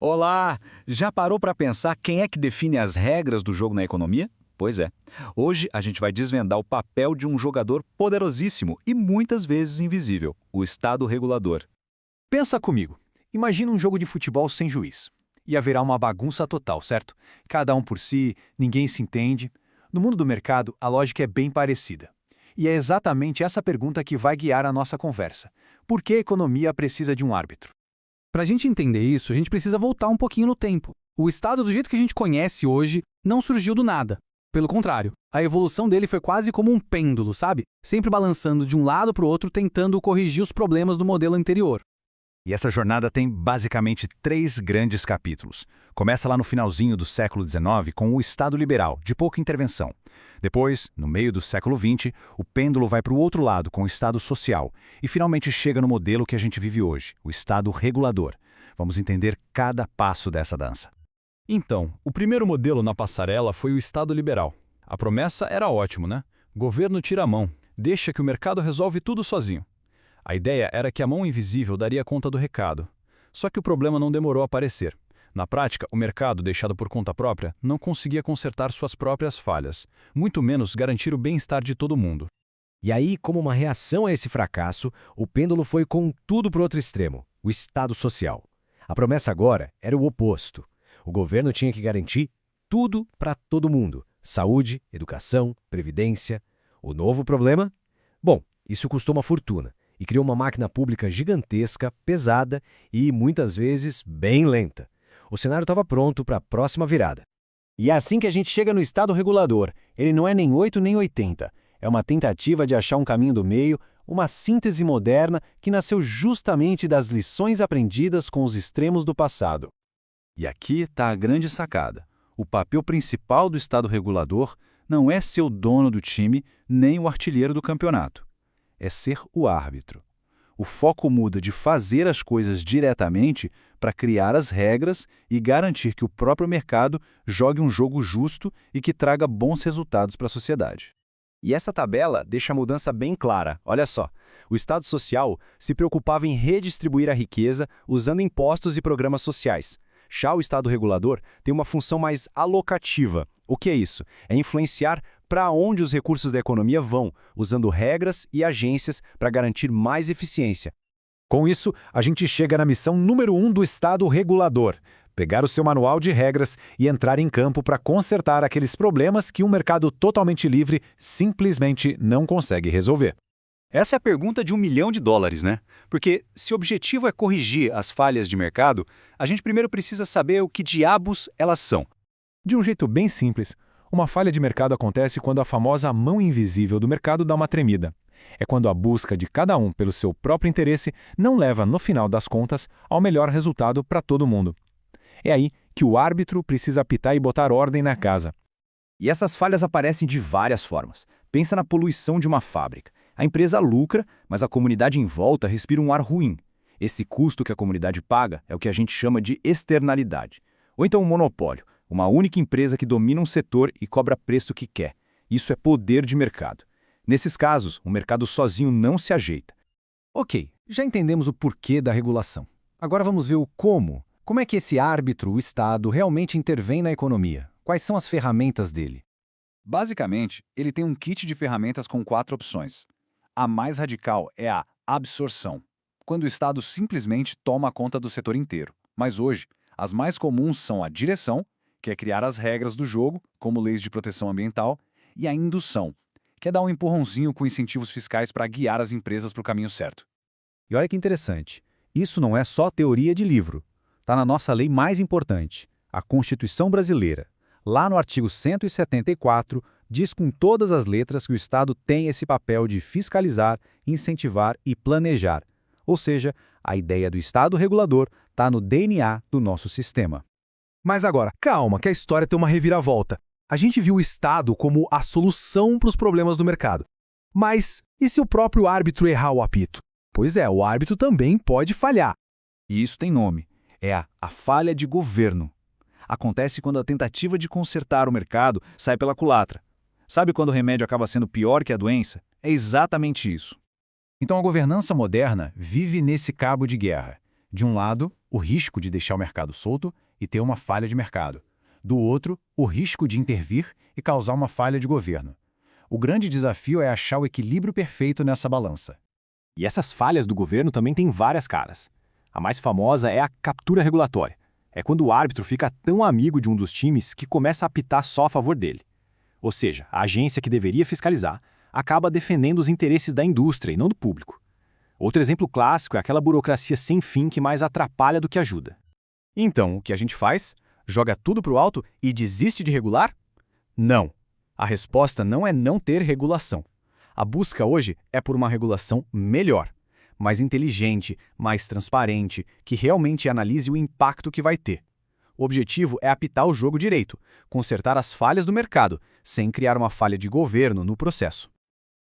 Olá! Já parou para pensar quem é que define as regras do jogo na economia? Pois é. Hoje a gente vai desvendar o papel de um jogador poderosíssimo e muitas vezes invisível, o Estado regulador. Pensa comigo. Imagina um jogo de futebol sem juiz. E haverá uma bagunça total, certo? Cada um por si, ninguém se entende. No mundo do mercado, a lógica é bem parecida. E é exatamente essa pergunta que vai guiar a nossa conversa. Por que a economia precisa de um árbitro? Para a gente entender isso, a gente precisa voltar um pouquinho no tempo. O Estado, do jeito que a gente conhece hoje, não surgiu do nada. Pelo contrário, a evolução dele foi quase como um pêndulo, sabe? Sempre balançando de um lado para o outro, tentando corrigir os problemas do modelo anterior. E essa jornada tem basicamente 3 grandes capítulos. Começa lá no finalzinho do século XIX com o Estado liberal, de pouca intervenção. Depois, no meio do século XX, o pêndulo vai para o outro lado com o Estado social. E finalmente chega no modelo que a gente vive hoje, o Estado regulador. Vamos entender cada passo dessa dança. Então, o primeiro modelo na passarela foi o Estado liberal. A promessa era ótima, né? Governo tira a mão, deixa que o mercado resolve tudo sozinho. A ideia era que a mão invisível daria conta do recado. Só que o problema não demorou a aparecer. Na prática, o mercado, deixado por conta própria, não conseguia consertar suas próprias falhas, muito menos garantir o bem-estar de todo mundo. E aí, como uma reação a esse fracasso, o pêndulo foi com tudo para o outro extremo, o Estado social. A promessa agora era o oposto. O governo tinha que garantir tudo para todo mundo: saúde, educação, previdência. O novo problema? Bom, isso custou uma fortuna e criou uma máquina pública gigantesca, pesada e, muitas vezes, bem lenta. O cenário estava pronto para a próxima virada. E é assim que a gente chega no Estado regulador. Ele não é nem 8 nem 80. É uma tentativa de achar um caminho do meio, uma síntese moderna que nasceu justamente das lições aprendidas com os extremos do passado. E aqui está a grande sacada. O papel principal do Estado regulador não é ser o dono do time nem o artilheiro do campeonato. É ser o árbitro. O foco muda de fazer as coisas diretamente para criar as regras e garantir que o próprio mercado jogue um jogo justo e que traga bons resultados para a sociedade. E essa tabela deixa a mudança bem clara. Olha só, o Estado social se preocupava em redistribuir a riqueza usando impostos e programas sociais. Já o Estado regulador tem uma função mais alocativa. O que é isso? É influenciar para onde os recursos da economia vão, usando regras e agências para garantir mais eficiência. Com isso, a gente chega na missão número 1 do Estado regulador: pegar o seu manual de regras e entrar em campo para consertar aqueles problemas que um mercado totalmente livre simplesmente não consegue resolver. Essa é a pergunta de $1 milhão, né? Porque se o objetivo é corrigir as falhas de mercado, a gente primeiro precisa saber o que diabos elas são. De um jeito bem simples, uma falha de mercado acontece quando a famosa mão invisível do mercado dá uma tremida. É quando a busca de cada um pelo seu próprio interesse não leva, no final das contas, ao melhor resultado para todo mundo. É aí que o árbitro precisa apitar e botar ordem na casa. E essas falhas aparecem de várias formas. Pensa na poluição de uma fábrica. A empresa lucra, mas a comunidade em volta respira um ar ruim. Esse custo que a comunidade paga é o que a gente chama de externalidade. Ou então um monopólio, uma única empresa que domina um setor e cobra preço que quer. Isso é poder de mercado. Nesses casos, o mercado sozinho não se ajeita. Ok, já entendemos o porquê da regulação. Agora vamos ver o como. Como é que esse árbitro, o Estado, realmente intervém na economia? Quais são as ferramentas dele? Basicamente, ele tem um kit de ferramentas com 4 opções. A mais radical é a absorção, quando o Estado simplesmente toma conta do setor inteiro. Mas hoje, as mais comuns são a direção, que é criar as regras do jogo, como leis de proteção ambiental, e a indução, que é dar um empurrãozinho com incentivos fiscais para guiar as empresas para o caminho certo. E olha que interessante, isso não é só teoria de livro. Está na nossa lei mais importante, a Constituição Brasileira. Lá no artigo 174, diz com todas as letras que o Estado tem esse papel de fiscalizar, incentivar e planejar. Ou seja, a ideia do Estado regulador está no DNA do nosso sistema. Mas agora, calma, que a história tem uma reviravolta. A gente viu o Estado como a solução para os problemas do mercado. Mas e se o próprio árbitro errar o apito? Pois é, o árbitro também pode falhar. E isso tem nome. É a falha de governo. Acontece quando a tentativa de consertar o mercado sai pela culatra. Sabe quando o remédio acaba sendo pior que a doença? É exatamente isso. Então a governança moderna vive nesse cabo de guerra. De um lado, o risco de deixar o mercado solto e ter uma falha de mercado. Do outro, o risco de intervir e causar uma falha de governo. O grande desafio é achar o equilíbrio perfeito nessa balança. E essas falhas do governo também têm várias caras. A mais famosa é a captura regulatória. É quando o árbitro fica tão amigo de um dos times que começa a apitar só a favor dele. Ou seja, a agência que deveria fiscalizar acaba defendendo os interesses da indústria e não do público. Outro exemplo clássico é aquela burocracia sem fim que mais atrapalha do que ajuda. Então, o que a gente faz? Joga tudo para o alto e desiste de regular? Não. A resposta não é não ter regulação. A busca hoje é por uma regulação melhor, mais inteligente, mais transparente, que realmente analise o impacto que vai ter. O objetivo é apitar o jogo direito, consertar as falhas do mercado, sem criar uma falha de governo no processo.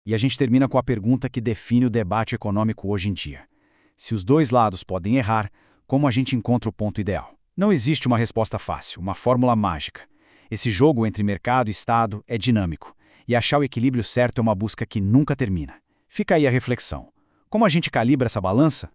E a gente termina com a pergunta que define o debate econômico hoje em dia. Se os dois lados podem errar, como a gente encontra o ponto ideal? Não existe uma resposta fácil, uma fórmula mágica. Esse jogo entre mercado e Estado é dinâmico, e achar o equilíbrio certo é uma busca que nunca termina. Fica aí a reflexão. Como a gente calibra essa balança?